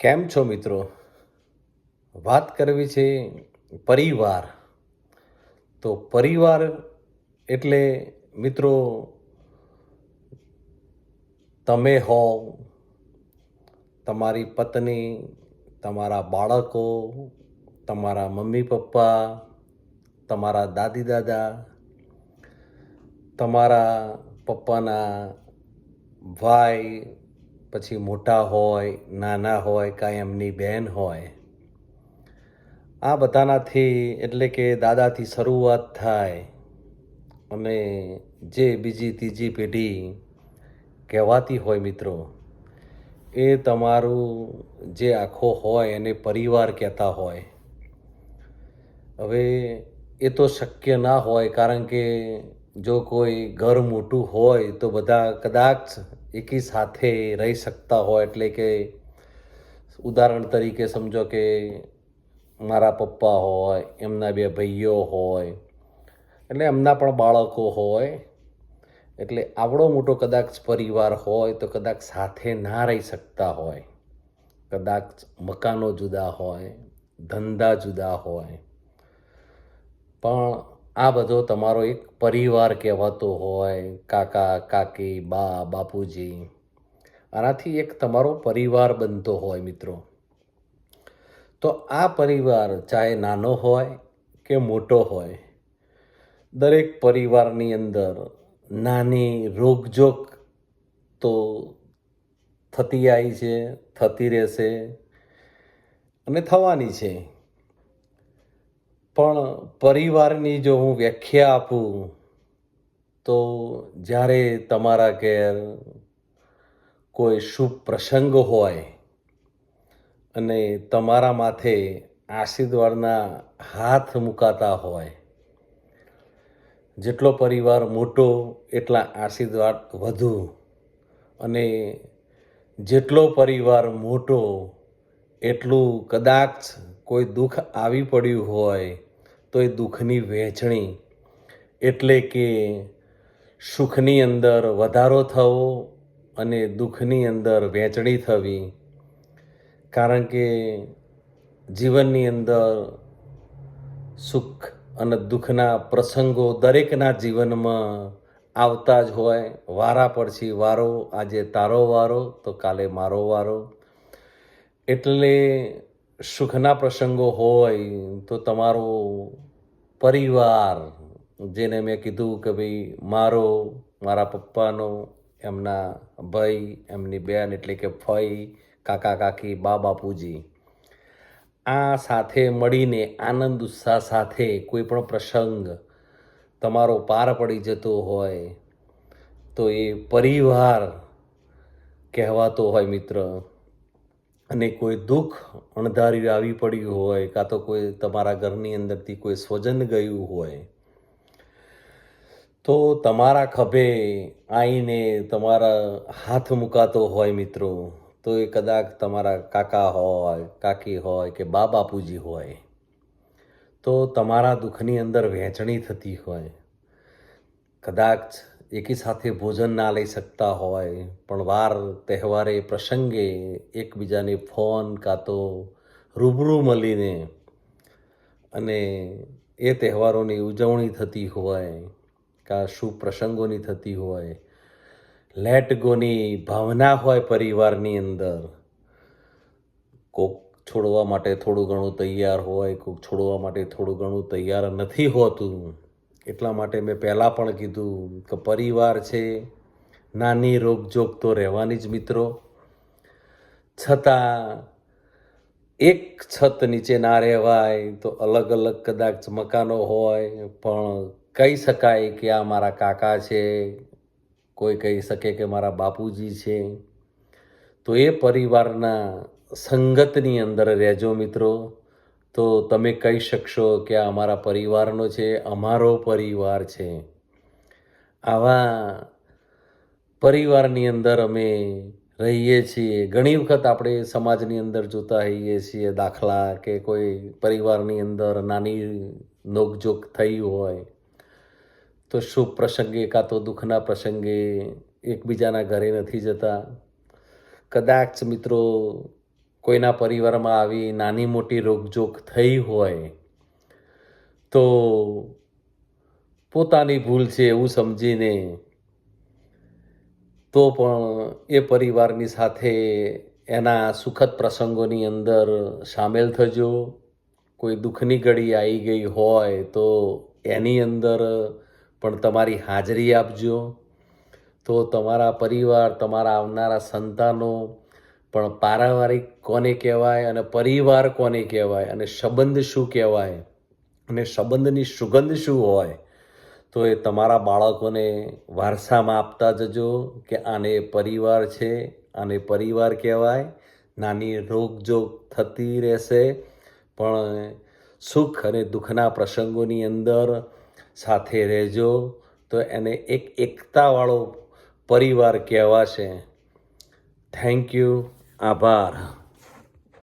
કેમ છો મિત્રો? વાત કરવી છે પરિવાર. તો પરિવાર એટલે મિત્રો તમે હો, તમારી પત્ની, તમારા બાળકો, તમારા મમ્મી પપ્પા, તમારા દાદી દાદા, તમારા પપ્પાના ભાઈ, પછી મોટા હોય, નાના હોય, કાંઈ એમની બહેન હોય. આ બધાનાથી એટલે કે દાદાથી શરૂઆત થાય અને જે બીજી ત્રીજી પેઢી કહેવાતી હોય મિત્રો, એ તમારું જે આખો હોય એને પરિવાર કહેતા હોય. હવે એ તો શક્ય ના હોય, કારણ કે જો કોઈ ઘર મોટું હોય તો બધા કદાચ એકી સાથે રહી શકતા હોય. એટલે કે ઉદાહરણ તરીકે સમજો કે મારા પપ્પા હોય, એમના બે ભાઈઓ હોય, એટલે એમના પણ બાળકો હોય. એટલે આવડો મોટો કદાચ પરિવાર હોય તો કદાચ સાથે ના રહી શકતા હોય. કદાચ મકાનો જુદા હોય, ધંધા જુદા હોય, પણ આ બધો તમારો એક પરિવાર કહેવાતો હોય. કાકા કાકી, બા બાપુજી, આનાથી એક તમારો પરિવાર બનતો હોય મિત્રો. તો આ પરિવાર ચાહે નાનો હોય કે મોટો હોય, દરેક પરિવારની અંદર નાની રોકજોક તો થતી આવી છે, થતી રહેશે અને થવાની છે. પણ પરિવારની જો હું વ્યાખ્યા આપું તો જ્યારે તમારા ઘેર કોઈ શુભ પ્રસંગ હોય અને તમારા માથે આશીર્વાદના હાથ મુકાતા હોય, જેટલો પરિવાર મોટો એટલા આશીર્વાદ વધુ, અને જેટલો પરિવાર મોટો એટલું કદાચ કોઈ દુઃખ આવી પડ્યું હોય તો એ દુઃખની વહેંચણી, એટલે કે સુખની અંદર વધારો થવો અને દુઃખની અંદર વહેંચણી થવી. કારણ કે જીવનની અંદર સુખ અને દુઃખના પ્રસંગો દરેકના જીવનમાં આવતા જ હોય. વારા પછી વારો, આજે તારો વારો તો કાલે મારો વારો. એટલે સુખના પ્રસંગો હોય તો તમારો પરિવાર, જેને મેં કીધું કે ભાઈ મારો, મારા પપ્પાનો, એમના ભાઈ, એમની બહેન એટલે કે ફઈ, કાકા કાકી, બા બાપુજી, આ સાથે મળીને આનંદ ઉત્સાહ સાથે કોઈ પણ પ્રસંગ તમારો પાર પડી જતો હોય તો એ પરિવાર કહેવાતો હોય મિત્ર. અને કોઈ દુઃખ અણધાર્યું આવી પડ્યું હોય, કાં તો કોઈ તમારા ઘરની અંદરથી કોઈ સ્વજન ગયું હોય, તો તમારા ખભે આવીને તમારા હાથ મુકાતો હોય મિત્રો, તો એ કદાચ તમારા કાકા હોય, કાકી હોય કે બા બાપુજી હોય, તો તમારા દુઃખની અંદર વહેંચણી થતી હોય. કદાચ એકી સાથે ભોજન ના લઈ શકતા હોય, પણ વાર તહેવારે પ્રસંગે એકબીજાને ફોન કાં તો રૂબરૂ મળીને અને એ તહેવારોની ઉજવણી થતી હોય, કાં શુભ પ્રસંગોની થતી હોય. લેટ ગોની ભાવના હોય પરિવારની અંદર. કોક છોડવા માટે થોડું ઘણું તૈયાર હોય, કોક છોડવા માટે થોડું ઘણું તૈયાર નથી હોતું. એટલા માટે મેં પહેલાં પણ કીધું કે પરિવાર છે, નાની રોકજોક તો રહેવાની જ મિત્રો. છતાં એક છત નીચે ના રહેવાય તો અલગ અલગ કદાચ મકાનો હોય, પણ કહી શકાય કે આ મારા કાકા છે, કોઈ કહી શકે કે મારા બાપુજી છે. તો એ પરિવારના સંગતની અંદર રહેજો મિત્રો, તો તમે કહી શકશો કે આ અમારા પરિવારનો છે, અમારો પરિવાર છે. આવા પરિવારની અંદર અમે રહીએ છીએ. ઘણી વખત આપણે સમાજની અંદર જોતા હોઈએ છીએ દાખલા કે કોઈ પરિવારની અંદર નાની નોકઝોક થઈ હોય તો શુભ પ્રસંગે કાં તો દુઃખના પ્રસંગે એકબીજાના ઘરે નથી જતા. કદાચ મિત્રો કોઈના પરિવારમાં આવી નાની મોટી રોકજોક થઈ હોય તો પોતાની ભૂલ છે એવું સમજીને તો પણ એ પરિવારની સાથે એના સુખદ પ્રસંગોની અંદર સામેલ થજો. કોઈ દુઃખની ઘડી આવી ગઈ હોય તો એની અંદર પણ તમારી હાજરી આપજો. તો તમારા પરિવાર, તમારા આવનારા સંતાનો પણ પારિવારિક કોને કહેવાય અને પરિવાર કોને કહેવાય અને સંબંધ શું કહેવાય અને સંબંધની સુગંધ શું હોય, તો એ તમારા બાળકોને વારસામાં આપતા જજો કે આને પરિવાર છે, આને પરિવાર કહેવાય. નાની રોકજોક થતી રહેશે પણ સુખ અને દુઃખના પ્રસંગોની અંદર સાથે રહેજો તો એને એક એકતાવાળો પરિવાર કહેવાશે. Thank you. આભાર.